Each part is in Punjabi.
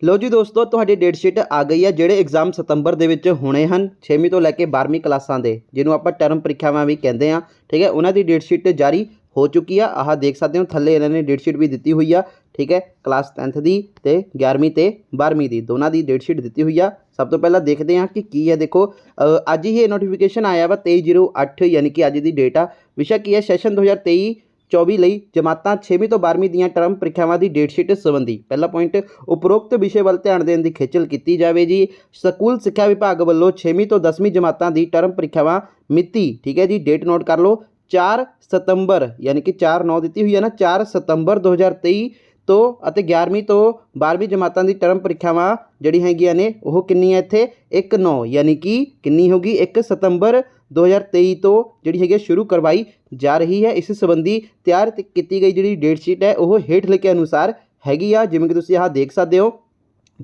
लो जी दोस्तों, ਤੁਹਾਡੀ ਡੇਟ ਸ਼ੀਟ ਆ ਗਈ ਹੈ। ਜਿਹੜੇ ਐਗਜ਼ਾਮ ਸਤੰਬਰ ਦੇ ਵਿੱਚ ਹੋਣੇ ਹਨ 6ਵੀਂ ਤੋਂ ਲੈ ਕੇ 12ਵੀਂ ਕਲਾਸਾਂ ਦੇ, ਜਿਹਨੂੰ ਆਪਾਂ ਟਰਮ ਪ੍ਰੀਖਿਆਵਾਂ ਵੀ ਕਹਿੰਦੇ ਆ, ਠੀਕ ਹੈ। ਉਹਨਾਂ ਦੀ ਡੇਟ ਸ਼ੀਟ ਜਾਰੀ ਹੋ ਚੁੱਕੀ ਆ। ਆਹ ਦੇਖ ਸਕਦੇ ਹੋ ਥੱਲੇ ਇਹਨਾਂ ਨੇ ਡੇਟ ਸ਼ੀਟ ਵੀ ਦਿੱਤੀ ਹੋਈ ਆ, ਠੀਕ ਹੈ। ਕਲਾਸ 10th ਦੀ ਤੇ 11ਵੀਂ ਤੇ 12ਵੀਂ ਦੀ ਦੋਨਾਂ ਦੀ ਡੇਟ ਸ਼ੀਟ ਦਿੱਤੀ ਹੋਈ ਆ। ਸਭ ਤੋਂ ਪਹਿਲਾਂ ਦੇਖਦੇ ਹਾਂ ਕਿ ਕੀ ਹੈ। ਦੇਖੋ ਅੱਜ ਹੀ ਇਹ ਨੋਟੀਫਿਕੇਸ਼ਨ ਆਇਆ ਵਾ 23/08, ਯਾਨੀ ਕਿ ਅੱਜ ਦੀ ਡੇਟ ਆ। ਵਿਸ਼ਾ ਕੀ ਹੈ? ਸੈਸ਼ਨ 2023-24 ਲਈ ਜਮਾਤਾਂ 6ਵੀਂ ਤੋਂ 12ਵੀਂ ਦੀਆਂ ਟਰਮ ਪ੍ਰੀਖਿਆਵਾਂ ਦੀ ਡੇਟ ਸ਼ੀਟ ਸੰਬੰਧੀ। ਪਹਿਲਾ ਪੁਆਇੰਟ, ਉਪਰੋਕਤ ਵਿਸ਼ੇ ਵੱਲ ਧਿਆਨ ਦੇਣ ਦੀ ਖੇਚਲ ਕੀਤੀ ਜਾਵੇ ਜੀ। ਸਕੂਲ ਸਿੱਖਿਆ ਵਿਭਾਗ ਵੱਲੋਂ 6ਵੀਂ ਤੋਂ 10ਵੀਂ ਜਮਾਤਾਂ ਦੀ ਟਰਮ ਪ੍ਰੀਖਿਆਵਾਂ ਮਿਤੀ, ਠੀਕ ਹੈ ਜੀ, ਡੇਟ ਨੋਟ ਕਰ ਲਓ, 4 ਸਤੰਬਰ, ਯਾਨੀ ਕਿ 4/9 ਦਿੱਤੀ ਹੋਈ ਹੈ ਨਾ, 4 ਸਤੰਬਰ 2023 ਤੋਂ ਅਤੇ 11ਵੀਂ ਤੋਂ 12ਵੀਂ ਜਮਾਤਾਂ ਦੀ ਟਰਮ ਪ੍ਰੀਖਿਆਵਾਂ ਜਿਹੜੀ ਹੈਗੀਆਂ ਨੇ ਉਹ ਕਿੰਨੀ ਹੈ ਇੱਥੇ 1/9, ਯਾਨੀ ਕਿ ਕਿੰਨੀ ਹੋਗੀ 1 ਸਤੰਬਰ 2023 ਤੋਂ ਜਿਹੜੀ ਹੈਗੀ ਸ਼ੁਰੂ ਕਰਵਾਈ ਜਾ ਰਹੀ ਹੈ। ਇਸ ਸੰਬੰਧੀ ਤਿਆਰ ਕੀਤੀ ਗਈ ਜਿਹੜੀ ਡੇਟ ਸ਼ੀਟ ਹੈ ਉਹ ਹੇਠ ਲਿਖੇ ਅਨੁਸਾਰ ਹੈਗੀ ਆ। ਜਿਵੇਂ ਕਿ ਤੁਸੀਂ ਆਹ ਦੇਖ ਸਕਦੇ ਹੋ,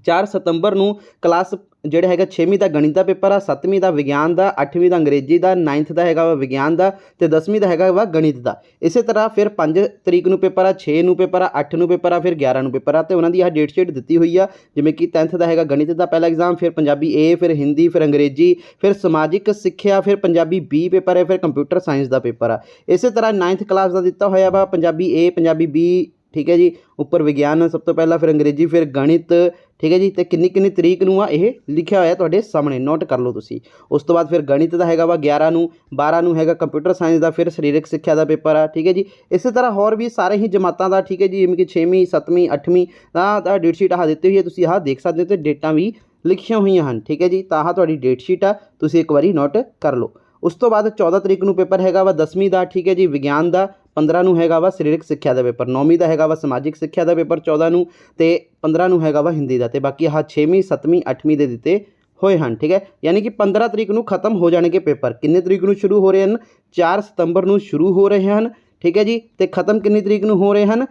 4 ਸਤੰਬਰ ਨੂੰ ਕਲਾਸ ਜਿਹੜਾ ਹੈਗਾ 6ਵੀਂ ਦਾ ਗਣਿਤ ਦਾ ਪੇਪਰ ਆ, 7ਵੀਂ ਦਾ ਵਿਗਿਆਨ ਦਾ, 8ਵੀਂ ਦਾ ਅੰਗਰੇਜ਼ੀ ਦਾ, 9th ਦਾ ਹੈਗਾ ਵਾ ਵਿਗਿਆਨ ਦਾ ਤੇ 10ਵੀਂ ਦਾ ਹੈਗਾ ਵਾ ਗਣਿਤ ਦਾ। ਇਸੇ ਤਰ੍ਹਾਂ ਫਿਰ 5 ਤਰੀਕ ਨੂੰ ਪੇਪਰ ਆ, 6 ਨੂੰ ਪੇਪਰ ਆ, 8 ਨੂੰ ਪੇਪਰ ਆ, ਫਿਰ 11 ਨੂੰ ਪੇਪਰ ਆ ਤੇ ਉਹਨਾਂ ਦੀ ਆਹ ਡੇਟ ਸ਼ੀਟ ਦਿੱਤੀ ਹੋਈ ਆ। ਜਿਵੇਂ ਕਿ 10th ਦਾ ਹੈਗਾ ਗਣਿਤ ਦਾ ਪਹਿਲਾ ਐਗਜ਼ਾਮ, ਫਿਰ ਪੰਜਾਬੀ A, ਫਿਰ ਹਿੰਦੀ, ਫਿਰ ਅੰਗਰੇਜ਼ੀ, ਫਿਰ ਸਮਾਜਿਕ ਸਿੱਖਿਆ, ਫਿਰ ਪੰਜਾਬੀ B ਪੇਪਰ ਹੈ, ਫਿਰ ਕੰਪਿਊਟਰ ਸਾਇੰਸ ਦਾ ਪੇਪਰ ਆ। ਇਸੇ ਤਰ੍ਹਾਂ 9th ਕਲਾਸ ਦਾ ਦਿੱਤਾ ਹੋਇਆ ਵਾ ਪੰਜਾਬੀ A, ਪੰਜਾਬੀ B, ਠੀਕ ਹੈ ਜੀ, ਉੱਪਰ ਵਿਗਿਆਨ ਸਭ ਤੋਂ ਪਹਿਲਾਂ, ਫਿਰ ਅੰਗਰੇਜ਼ੀ, ਫਿਰ ਗਣਿਤ, ਠੀਕ ਹੈ ਜੀ। ਤੇ ਕਿੰਨੀ ਤਰੀਕ ਨੂੰ ਆ ਇਹ ਲਿਖਿਆ ਹੋਇਆ ਤੁਹਾਡੇ ਸਾਹਮਣੇ, ਨੋਟ ਕਰ ਲਓ ਤੁਸੀਂ। ਉਸ ਤੋਂ ਬਾਅਦ ਫਿਰ ਗਣਿਤ ਦਾ ਹੈਗਾ ਵਾ 11 ਨੂੰ, 12 ਨੂੰ ਹੈਗਾ ਕੰਪਿਊਟਰ ਸਾਇੰਸ ਦਾ, ਫਿਰ ਸਰੀਰਕ ਸਿੱਖਿਆ ਦਾ ਪੇਪਰ ਆ, ਠੀਕ ਹੈ ਜੀ। ਇਸੇ ਤਰ੍ਹਾਂ ਹੋਰ ਵੀ ਸਾਰੇ ਹੀ ਜਮਾਤਾਂ ਦਾ, ਠੀਕ ਹੈ ਜੀ, ਜਿਵੇਂ ਕਿ 6ਵੀਂ 7ਵੀਂ 8ਵੀਂ ਦਾ ਡੇਟ ਸ਼ੀਟ ਆਹ ਦਿੱਤੀ ਹੋਈ ਹੈ, ਤੁਸੀਂ ਆਹ ਦੇਖ ਸਕਦੇ ਹੋ ਤੇ ਡੇਟਾਂ ਵੀ ਲਿਖੀਆਂ ਹੋਈਆਂ ਹਨ, ਠੀਕ ਹੈ ਜੀ। ਤਾਂ ਆਹ ਤੁਹਾਡੀ ਡੇਟ ਸ਼ੀਟ ਆ, ਤੁਸੀਂ ਇੱਕ ਵਾਰੀ ਨੋਟ ਕਰ ਲਓ। ਉਸ ਤੋਂ ਬਾਅਦ 14 ਤਰੀਕ ਨੂੰ ਪੇਪਰ ਹੈਗਾ ਵਾ 10ਵੀਂ ਦਾ, ਠੀਕ ਹੈ ਜੀ, ਵਿਗਿਆਨ ਦਾ। 15 ਨੂੰ ਹੈਗਾ ਵਾ ਸਰੀਰਕ ਸਿੱਖਿਆ ਦਾ ਪੇਪਰ। 9ਵੀਂ ਦਾ ਹੈਗਾ ਵਾ ਸਮਾਜਿਕ ਸਿੱਖਿਆ ਦਾ ਪੇਪਰ 14 ਨੂੰ ਤੇ 15 ਨੂੰ ਹੈਗਾ ਵਾ ਹਿੰਦੀ ਦਾ। ਤੇ ਬਾਕੀ ਆਹ 6ਵੀਂ 7ਵੀਂ 8ਵੀਂ ਦੇ ਦਿੱਤੇ ਹੋਏ ਹਨ, ਠੀਕ ਹੈ। ਯਾਨੀ ਕਿ 15 ਤਰੀਕ ਨੂੰ ਖਤਮ ਹੋ ਜਾਣਗੇ ਪੇਪਰ। ਕਿੰਨੇ ਤਰੀਕ ਨੂੰ ਸ਼ੁਰੂ ਹੋ ਰਹੇ ਹਨ? 4 ਸਤੰਬਰ ਨੂੰ ਸ਼ੁਰੂ ਹੋ ਰਹੇ ਹਨ, ਠੀਕ ਹੈ ਜੀ। ਤੇ ਖਤਮ ਕਿੰਨੀ ਤਰੀਕ ਨੂੰ ਹੋ ਰਹੇ ਹਨ?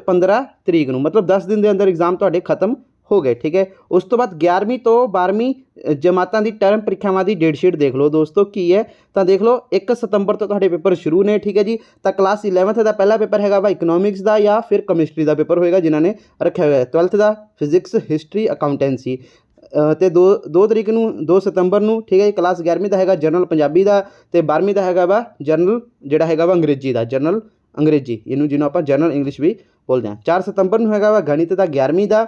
15 ਤਰੀਕ ਨੂੰ। ਮਤਲਬ 10 ਦਿਨ ਦੇ ਅੰਦਰ ਐਗਜ਼ਾਮ ਤੁਹਾਡੇ ਖਤਮ ਹੋ ਗਏ, ਠੀਕ ਹੈ। ਉਸ ਤੋਂ ਬਾਅਦ 11ਵੀਂ ਤੋਂ 12ਵੀਂ ਜਮਾਤਾਂ ਦੀ ਟਰਮ ਪ੍ਰੀਖਿਆਵਾਂ ਦੀ ਡੇਟ ਸ਼ੀਟ ਦੇਖ ਲਓ ਦੋਸਤੋ ਕੀ ਹੈ। ਤਾਂ ਦੇਖ ਲਓ 1 ਸਤੰਬਰ ਤੋਂ ਤੁਹਾਡੇ ਪੇਪਰ ਸ਼ੁਰੂ ਨੇ, ਠੀਕ ਹੈ ਜੀ। ਤਾਂ ਕਲਾਸ 11th ਦਾ ਪਹਿਲਾ ਪੇਪਰ ਹੈਗਾ ਵਾ ਇਕਨੋਮਿਕਸ ਦਾ ਜਾਂ ਫਿਰ ਕੈਮਿਸਟਰੀ ਦਾ ਪੇਪਰ ਹੋਏਗਾ ਜਿਨ੍ਹਾਂ ਨੇ ਰੱਖਿਆ ਹੋਇਆ ਹੈ। 12th ਦਾ ਫਿਜ਼ਿਕਸ, ਹਿਸਟਰੀ, ਅਕਾਊਂਟੈਂਸੀ। ਤੇ 2 ਤਰੀਕ ਨੂੰ 2 ਸਤੰਬਰ ਨੂੰ, ਠੀਕ ਹੈ ਜੀ, ਕਲਾਸ 11ਵੀਂ ਦਾ ਹੈਗਾ ਜਰਨਲ ਪੰਜਾਬੀ ਦਾ ਤੇ 12ਵੀਂ ਦਾ ਹੈਗਾ ਵਾ ਜਰਨਲ ਜਿਹੜਾ ਹੈਗਾ ਵਾ ਅੰਗਰੇਜ਼ੀ ਦਾ, ਜਰਨਲ ਅੰਗਰੇਜ਼ੀ, ਜਿਹਨੂੰ ਆਪਾਂ ਜਰਨਲ ਇੰਗਲਿਸ਼ ਵੀ ਬੋਲਦੇ ਹਾਂ। 4 ਸਤੰਬਰ ਨੂੰ ਹੈਗਾ ਵਾ ਗਣਿਤ ਦਾ 11ਵੀਂ ਦਾ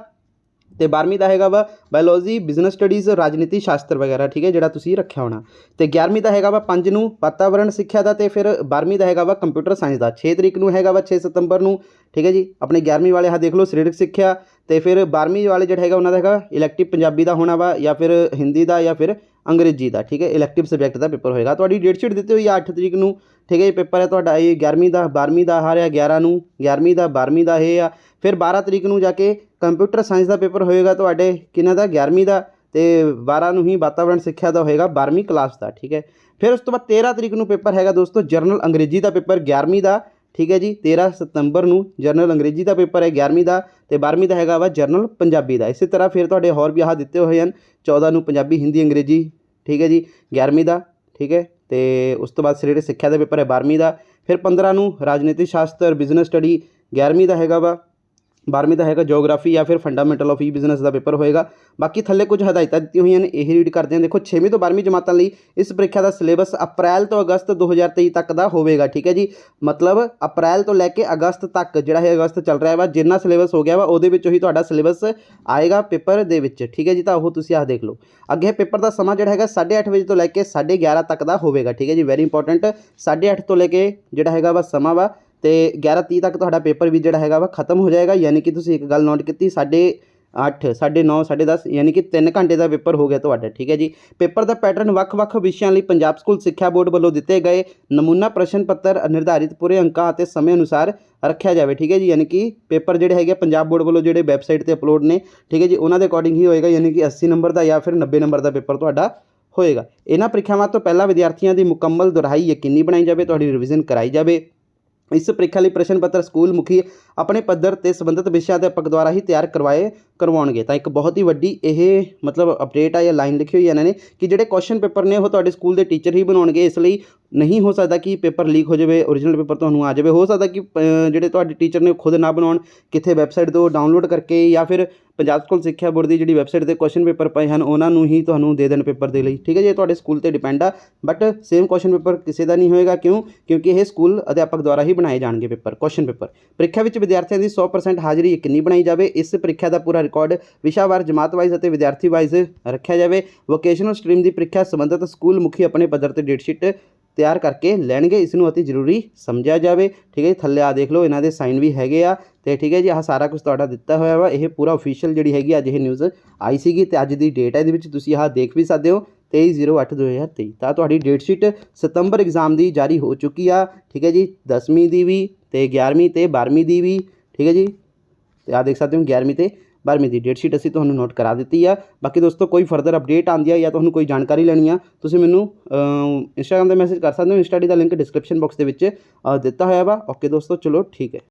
ਤੇ 12ਵੀਂ ਦਾ ਹੈਗਾ ਵਾ ਬਾਇਓਲੋਜੀ, ਬਿਜ਼ਨਸ ਸਟੱਡੀਜ਼, ਰਾਜਨੀਤੀ ਸ਼ਾਸਤਰ ਵਗੈਰਾ, ਠੀਕ ਹੈ, ਜਿਹੜਾ ਤੁਸੀਂ ਰੱਖਿਆ ਹੋਣਾ। ਤੇ 11ਵੀਂ ਦਾ ਹੈਗਾ ਵਾ 5 ਨੂੰ ਵਾਤਾਵਰਣ ਸਿੱਖਿਆ ਦਾ ਤੇ ਫਿਰ 12ਵੀਂ ਦਾ ਹੈਗਾ ਵਾ ਕੰਪਿਊਟਰ ਸਾਇੰਸ ਦਾ। 6 ਤਰੀਕ ਨੂੰ ਹੈਗਾ ਵਾ 6 ਸਤੰਬਰ ਨੂੰ, ਠੀਕ ਹੈ ਜੀ, ਆਪਣੇ 11ਵੀਂ ਵਾਲੇ ਆਹ ਦੇਖ ਲਓ ਸਰੀਰਕ ਸਿੱਖਿਆ। ਤੇ ਫਿਰ 12ਵੀਂ ਵਾਲੇ ਜਿਹੜਾ ਹੈਗਾ ਉਹਨਾਂ ਦਾ ਹੈਗਾ ਇਲੈਕਟਿਵ ਪੰਜਾਬੀ ਦਾ ਹੋਣਾ ਵਾ ਜਾਂ ਫਿਰ ਹਿੰਦੀ ਦਾ ਜਾਂ ਫਿਰ ਅੰਗਰੇਜ਼ੀ ਦਾ, ਠੀਕ ਹੈ। ਇਲੈਕਟਿਵ ਸਬਜੈਕਟ ਦਾ ਪੇਪਰ ਹੋਏਗਾ। ਤੁਹਾਡੀ ਡੇਟ ਸ਼ੀਟ ਦਿੱਤੀ ਹੋਈ ਆ 8 ਤਰੀਕ ਨੂੰ, ਠੀਕ ਹੈ ਜੀ। ਪੇਪਰ ਹੈ ਤੁਹਾਡਾ ਇਹ 11ਵੀਂ ਦਾ 12ਵੀਂ ਦਾ ਆ ਰਿਹਾ 11 ਨੂੰ, 11ਵੀਂ ਦਾ 12ਵੀਂ ਦਾ ਇਹ ਆ। ਫਿਰ 12 ਤਰੀਕ ਨੂੰ ਜਾ ਕੇ ਕੰਪਿਊਟਰ ਸਾਇੰਸ ਦਾ ਪੇਪਰ ਹੋਏਗਾ ਤੁਹਾਡੇ ਕਿਹਨਾਂ ਦਾ 11ਵੀਂ ਦਾ ਤੇ 12 ਨੂੰ ਹੀ ਵਾਤਾਵਰਣ ਸਿੱਖਿਆ ਦਾ ਹੋਏਗਾ 12ਵੀਂ ਕਲਾਸ ਦਾ, ਠੀਕ ਹੈ। ਫਿਰ ਉਸ ਤੋਂ ਬਾਅਦ 13 ਤਰੀਕ ਨੂੰ ਪੇਪਰ ਹੈਗਾ ਦੋਸਤੋ ਜਰਨਲ ਅੰਗਰੇਜ਼ੀ ਦਾ ਪੇਪਰ 11ਵੀਂ ਦਾ, ਠੀਕ ਹੈ ਜੀ। 13 ਸਤੰਬਰ ਨੂੰ ਜਰਨਲ ਅੰਗਰੇਜ਼ੀ ਦਾ ਪੇਪਰ ਹੈ 11ਵੀਂ ਦਾ ਤੇ 12ਵੀਂ ਦਾ ਹੈਗਾ ਵਾ ਜਰਨਲ ਪੰਜਾਬੀ ਦਾ। ਇਸੇ ਤਰ੍ਹਾਂ ਫਿਰ ਤੁਹਾਡੇ ਹੋਰ ਵੀ ਆਹ ਦਿੱਤੇ ਹੋਏ ਹਨ 14 ਨੂੰ ਪੰਜਾਬੀ, ਹਿੰਦੀ, ਅੰਗਰੇਜ਼ੀ, ਠੀਕ ਹੈ ਜੀ, 11ਵੀਂ ਦਾ, ਠੀਕ ਹੈ। ਤੇ ਉਸ ਤੋਂ ਬਾਅਦ ਸਰੀਰਕ ਸਿੱਖਿਆ ਦਾ ਪੇਪਰ ਹੈ 12ਵੀਂ ਦਾ। ਫਿਰ 15 ਨੂੰ ਰਾਜਨੀਤੀ ਸ਼ਾਸਤਰ, ਬਿਜ਼ਨਸ ਸਟੱਡੀ 11ਵੀਂ ਦਾ ਹੈਗਾ ਵਾ। 12ਵੀਂ ਦਾ ਹੈਗਾ ਜੋਗਰਾਫੀ ਜਾਂ ਫਿਰ fundamental of E business the paper ਹੋਏਗਾ। ਬਾਕੀ ਥੱਲੇ ਕੁਝ ਹਦਾਇਤਾਂ ਦਿੱਤੀਆਂ ਹੋਈਆਂ ਨੇ, ਇਹ ਰੀਡ ਕਰਦੇ ਹਾਂ। ਦੇਖੋ 6ਵੀਂ ਤੋਂ 12ਵੀਂ ਜਮਾਤਾਂ ਲਈ ਇਸ ਪ੍ਰੀਖਿਆ ਦਾ ਸਿਲੇਬਸ ਅਪ੍ਰੈਲ ਤੋਂ ਅਗਸਤ 2023 ਤੱਕ ਦਾ ਹੋਵੇਗਾ, ਠੀਕ ਹੈ ਜੀ। ਮਤਲਬ ਅਪ੍ਰੈਲ ਤੋਂ ਲੈ ਕੇ ਅਗਸਤ ਤੱਕ ਜਿਹੜਾ ਹੈ ਅਗਸਤ ਚੱਲ ਰਿਹਾ ਵਾ, ਜਿੰਨਾ ਸਿਲੇਬਸ ਹੋ ਗਿਆ ਵਾ ਉਹਦੇ ਵਿੱਚੋਂ ਹੀ ਤੁਹਾਡਾ ਸਿਲੇਬਸ ਆਏਗਾ ਪੇਪਰ ਦੇ ਵਿੱਚ, ਠੀਕ ਹੈ ਜੀ। ਤਾਂ ਉਹ ਤੁਸੀਂ ਆਹ ਦੇਖ ਲਓ। ਅੱਗੇ ਪੇਪਰ ਦਾ ਸਮਾਂ ਜਿਹੜਾ ਹੈਗਾ 8:30 ਵਜੇ ਤੋਂ ਲੈ ਕੇ 11:30 ਤੱਕ ਦਾ ਹੋਵੇਗਾ, ਠੀਕ ਹੈ ਜੀ। ਵੈਰੀ ਇੰਪੋਰਟੈਂਟ, 8:30 ਤੋਂ ਲੈ ਕੇ ਜਿਹੜਾ ਹੈਗਾ ਵਾ ਸਮਾਂ ਵਾ ਤੇ 11:30 ਤੱਕ ਤੁਹਾਡਾ ਪੇਪਰ ਵੀ ਜਿਹੜਾ ਹੈਗਾ ਵਾ ਖਤਮ ਹੋ ਜਾਏਗਾ। ਯਾਨੀ ਕਿ ਤੁਸੀਂ ਇੱਕ ਗੱਲ ਨੋਟ ਕੀਤੀ 8:30, 9:30, 10:30 ਯਾਨੀ ਕਿ 3 ਘੰਟੇ ਦਾ ਪੇਪਰ ਹੋ ਗਿਆ ਤੁਹਾਡਾ, ਠੀਕ ਹੈ ਜੀ। ਪੇਪਰ ਦਾ ਪੈਟਰਨ ਵੱਖ-ਵੱਖ ਵਿਸ਼ਿਆਂ ਲਈ ਪੰਜਾਬ ਸਕੂਲ ਸਿੱਖਿਆ ਬੋਰਡ ਵੱਲੋਂ ਦਿੱਤੇ ਗਏ ਨਮੂਨਾ ਪ੍ਰਸ਼ਨ ਪੱਤਰ ਨਿਰਧਾਰਿਤ ਪੂਰੇ ਅੰਕਾਂ ਅਤੇ ਸਮੇਂ ਅਨੁਸਾਰ ਰੱਖਿਆ ਜਾਵੇ, ਠੀਕ ਹੈ ਜੀ। ਯਾਨੀ ਕਿ ਪੇਪਰ ਜਿਹੜੇ ਹੈਗੇ ਪੰਜਾਬ ਬੋਰਡ ਵੱਲੋਂ ਜਿਹੜੇ ਵੈਬਸਾਈਟ 'ਤੇ ਅਪਲੋਡ ਨੇ, ਠੀਕ ਹੈ ਜੀ, ਉਹਨਾਂ ਦੇ ਅਕੋਰਡਿੰਗ ਹੀ ਹੋਏਗਾ। ਯਾਨੀ ਕਿ 80 ਨੰਬਰ ਦਾ ਜਾਂ ਫਿਰ 90 ਨੰਬਰ ਦਾ ਪੇਪਰ ਤੁਹਾਡਾ ਹੋਏਗਾ। ਇਹਨਾਂ ਪ੍ਰੀਖਿਆਵਾਂ ਤੋਂ ਪਹਿਲਾਂ ਵਿਦਿਆਰਥੀਆਂ ਦੀ ਮੁਕੰਮਲ ਦੁਹਰਾਈ ਯਕੀਨੀ ਬਣਾਈ ਜਾਵੇ, ਤੁਹਾਡੀ ਰਿਵੀਜ਼ਨ ਕਰਾਈ ਜਾਵੇ। ਇਸ ਪ੍ਰੀਖਿਆ ਲਈ ਪ੍ਰਸ਼ਨ ਪੱਤਰ ਸਕੂਲ ਮੁਖੀ ਆਪਣੇ ਪੱਧਰ ਤੇ ਸੰਬੰਧਿਤ ਵਿਸ਼ਿਆਂ ਅਧਿਆਪਕ ਦੁਆਰਾ ਹੀ ਤਿਆਰ ਕਰਵਾਉਣਗੇ। ਤਾਂ ਇੱਕ ਬਹੁਤ ਹੀ ਵੱਡੀ ਇਹ ਮਤਲਬ ਅਪਡੇਟ ਆ ਜਾਂ ਲਾਈਨ ਲਿਖੀ ਹੋਈ ਹੈ ਇਹਨਾਂ ਨੇ ਕਿ ਜਿਹੜੇ ਕੁਐਸਚਨ ਪੇਪਰ ਨੇ ਉਹ ਤੁਹਾਡੇ ਸਕੂਲ ਦੇ ਟੀਚਰ ਹੀ ਬਣਾਉਣਗੇ। ਇਸ ਲਈ ਨਹੀਂ ਹੋ ਸਕਦਾ ਕਿ ਪੇਪਰ ਲੀਕ ਹੋ ਜਾਵੇ, ਓਰੀਜਨਲ ਪੇਪਰ ਤੁਹਾਨੂੰ ਆ ਜਾਵੇ। ਹੋ ਸਕਦਾ ਕਿ ਜਿਹੜੇ ਤੁਹਾਡੇ ਟੀਚਰ ਨੇ ਖੁਦ ਨਾ ਬਣਾਉਣ, ਕਿਤੇ ਵੈਬਸਾਈਟ ਤੋਂ ਡਾਊਨਲੋਡ ਕਰਕੇ ਜਾਂ ਫਿਰ ਪੰਜਾਬ ਸਕੂਲ ਸਿੱਖਿਆ ਬੋਰਡ ਦੀ ਜਿਹੜੀ ਵੈਬਸਾਈਟ 'ਤੇ ਕੁਐਸਚਨ ਪੇਪਰ ਪਏ ਹਨ ਉਹਨਾਂ ਨੂੰ ਹੀ ਤੁਹਾਨੂੰ ਦੇ ਦੇਣ ਪੇਪਰ ਦੇ ਲਈ। ਠੀਕ ਹੈ ਜੀ, ਇਹ ਤੁਹਾਡੇ ਸਕੂਲ 'ਤੇ ਡਿਪੈਂਡ ਆ। ਬਟ ਸੇਮ ਕੁਐਸਚਨ ਪੇਪਰ ਕਿਸੇ ਦਾ ਨਹੀਂ ਹੋਏਗਾ। ਕਿਉਂਕਿ ਇਹ ਸਕੂਲ ਅਧਿਆਪਕ ਦੁਆਰਾ ਹੀ ਬਣਾਏ ਜਾਣਗੇ ਕੁਐਸਚਨ ਪੇਪਰ। ਪ੍ਰੀਖਿਆ ਵਿੱਚ ਵਿਦਿਆਰਥੀਆਂ ਦੀ 100% ਹਾਜ਼ਰੀ ਯਕੀਨੀ ਬਣਾਈ ਜਾਵੇ। ਇਸ ਪ੍ਰੀਖਿਆ ਦਾ ਪੂਰਾ ਰਿਕਾਰਡ ਵਿਸ਼ਾਵਾਰ, ਜਮਾਤ ਵਾਈਜ਼ ਅਤੇ ਵਿਦਿਆਰਥੀ ਵਾਈਜ਼ ਰੱਖਿਆ ਜਾਵੇ। ਵੋਕੇਸ਼ਨਲ ਸਟਰੀਮ ਦੀ ਪ੍ਰੀਖਿਆ ਸੰਬੰਧਿਤ ਸਕੂਲ ਮੁਖੀ ਆਪਣੇ ਪੱਧਰ 'ਤੇ ਡੇਟ ਸ਼ੀਟ ਤਿਆਰ ਕਰਕੇ ਲੈਣਗੇ। ਇਸ ਨੂੰ ਅਤੀ ਜ਼ਰੂਰੀ ਸਮਝਿਆ ਜਾਵੇ। ਠੀਕ ਹੈ ਜੀ, ਥੱਲੇ ਆ ਦੇਖ ਲਓ ਇਹਨਾਂ ਦੇ ਸਾਈਨ ਵੀ ਹੈਗੇ ਆ। ਅਤੇ ਠੀਕ ਹੈ ਜੀ, ਆਹ ਸਾਰਾ ਕੁਝ ਤੁਹਾਡਾ ਦਿੱਤਾ ਹੋਇਆ ਵਾ। ਇਹ ਪੂਰਾ ਓਫੀਸ਼ੀਅਲ ਜਿਹੜੀ ਹੈਗੀ ਅੱਜ ਇਹ ਨਿਊਜ਼ ਆਈ ਸੀਗੀ ਅਤੇ ਅੱਜ ਦੀ ਡੇਟ ਹੈ। ਇਹਦੇ ਵਿੱਚ ਤੁਸੀਂ ਆਹ ਦੇਖ ਵੀ ਸਕਦੇ ਹੋ 23/08/2023। ਤਾਂ ਤੁਹਾਡੀ ਡੇਟ ਸ਼ੀਟ ਸਤੰਬਰ ਐਗਜ਼ਾਮ ਦੀ ਜਾਰੀ ਹੋ ਚੁੱਕੀ ਆ। ਠੀਕ ਹੈ ਜੀ, 10ਵੀਂ ਦੀ ਵੀ ਅਤੇ 11ਵੀਂ ਅਤੇ 12ਵੀਂ ਦੀ ਵੀ। ਠੀਕ ਹੈ ਜੀ, ਅਤੇ ਆਹ ਦੇਖ ਸਕਦੇ ਹੋ 11ਵੀਂ ਅਤੇ 12ਵੀਂ ਦੀ ਡੇਟ ਸ਼ੀਟ ਅਸੀਂ ਤੁਹਾਨੂੰ ਨੋਟ ਕਰਾ ਦਿੱਤੀ ਆ। ਬਾਕੀ ਦੋਸਤੋ ਕੋਈ ਫਰਦਰ ਅਪਡੇਟ ਆਉਂਦੀ ਆ ਜਾਂ ਤੁਹਾਨੂੰ ਕੋਈ ਜਾਣਕਾਰੀ ਲੈਣੀ ਆ, ਤੁਸੀਂ ਮੈਨੂੰ ਇੰਸਟਾਗ੍ਰਾਮ 'ਤੇ ਮੈਸੇਜ ਕਰ ਸਕਦੇ ਹੋ। ਇੰਸਟਾ ਆਈਡੀ ਦਾ ਲਿੰਕ ਡਿਸਕ੍ਰਿਪਸ਼ਨ ਬਾਕਸ ਦੇ ਵਿੱਚ ਦਿੱਤਾ ਹੋਇਆ ਵਾ। ਓਕੇ ਦੋਸਤੋ, ਚਲੋ ਠੀਕ ਹੈ।